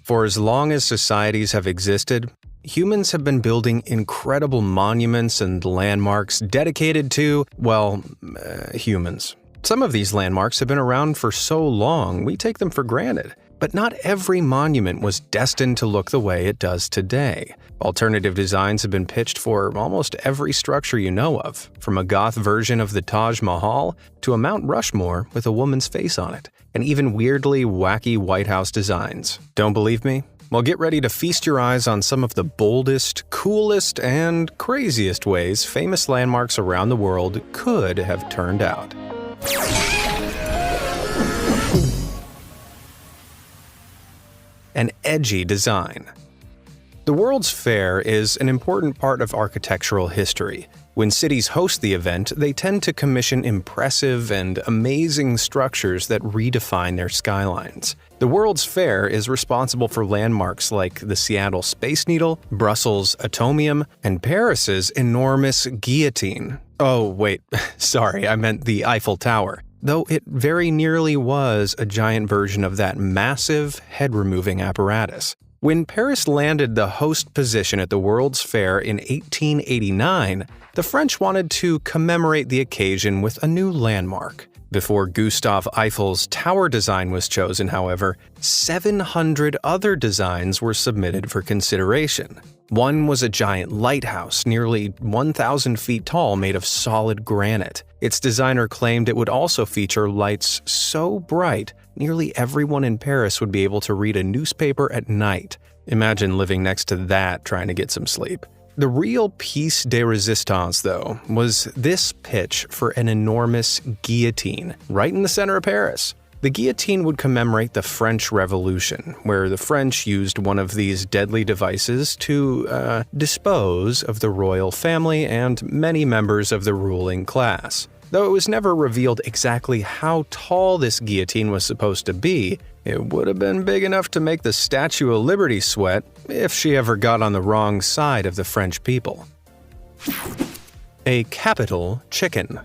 For as long as societies have existed, humans have been building incredible monuments and landmarks dedicated to, humans. Some of these landmarks have been around for so long, we take them for granted. But not every monument was destined to look the way it does today. Alternative designs have been pitched for almost every structure you know of, from a goth version of the Taj Mahal to a Mount Rushmore with a woman's face on it, and even weirdly wacky White House designs. Don't believe me? Well, get ready to feast your eyes on some of the boldest, coolest, and craziest ways famous landmarks around the world could have turned out. An edgy design. The World's Fair is an important part of architectural history. When cities host the event, they tend to commission impressive and amazing structures that redefine their skylines. The World's Fair is responsible for landmarks like the Seattle Space Needle, Brussels' Atomium, and Paris's enormous Guillotine. Oh, wait, sorry, I meant the Eiffel Tower. Though it very nearly was a giant version of that massive, head-removing apparatus. When Paris landed the host position at the World's Fair in 1889, the French wanted to commemorate the occasion with a new landmark. Before Gustave Eiffel's tower design was chosen, however, 700 other designs were submitted for consideration. One was a giant lighthouse, nearly 1,000 feet tall, made of solid granite. Its designer claimed it would also feature lights so bright, nearly everyone in Paris would be able to read a newspaper at night. Imagine living next to that trying to get some sleep. The real piece de resistance, though, was this pitch for an enormous guillotine right in the center of Paris. The guillotine would commemorate the French Revolution, where the French used one of these deadly devices to dispose of the royal family and many members of the ruling class. Though it was never revealed exactly how tall this guillotine was supposed to be, it would have been big enough to make the Statue of Liberty sweat if she ever got on the wrong side of the French people. A Capitol chicken.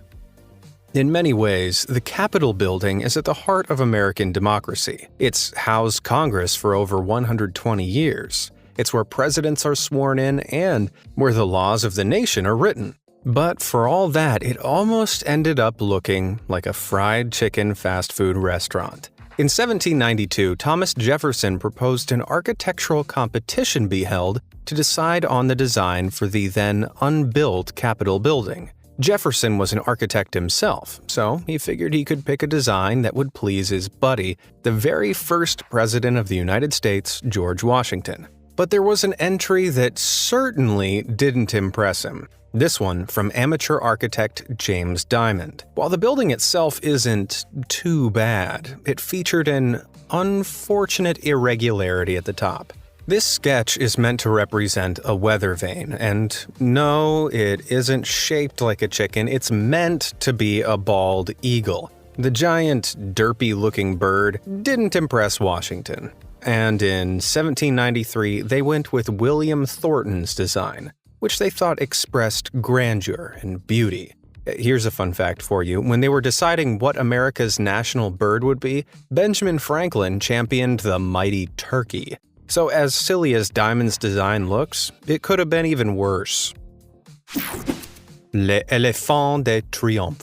In many ways, the Capitol building is at the heart of American democracy. It's housed Congress for over 120 years. It's where presidents are sworn in and where the laws of the nation are written. But for all that, it almost ended up looking like a fried chicken fast food restaurant. In 1792, Thomas Jefferson proposed an architectural competition be held to decide on the design for the then unbuilt Capitol building. Jefferson was an architect himself, so he figured he could pick a design that would please his buddy, the very first president of the United States, George Washington. But there was an entry that certainly didn't impress him. This one from amateur architect James Diamond. While the building itself isn't too bad, it featured an unfortunate irregularity at the top. This sketch is meant to represent a weather vane, and no, it isn't shaped like a chicken, it's meant to be a bald eagle. The giant, derpy-looking bird didn't impress Washington. And in 1793, they went with William Thornton's design, which they thought expressed grandeur and beauty. Here's a fun fact for you. When they were deciding what America's national bird would be, Benjamin Franklin championed the mighty turkey. So as silly as Diamond's design looks, it could have been even worse. L'Éléphant de Triomphe.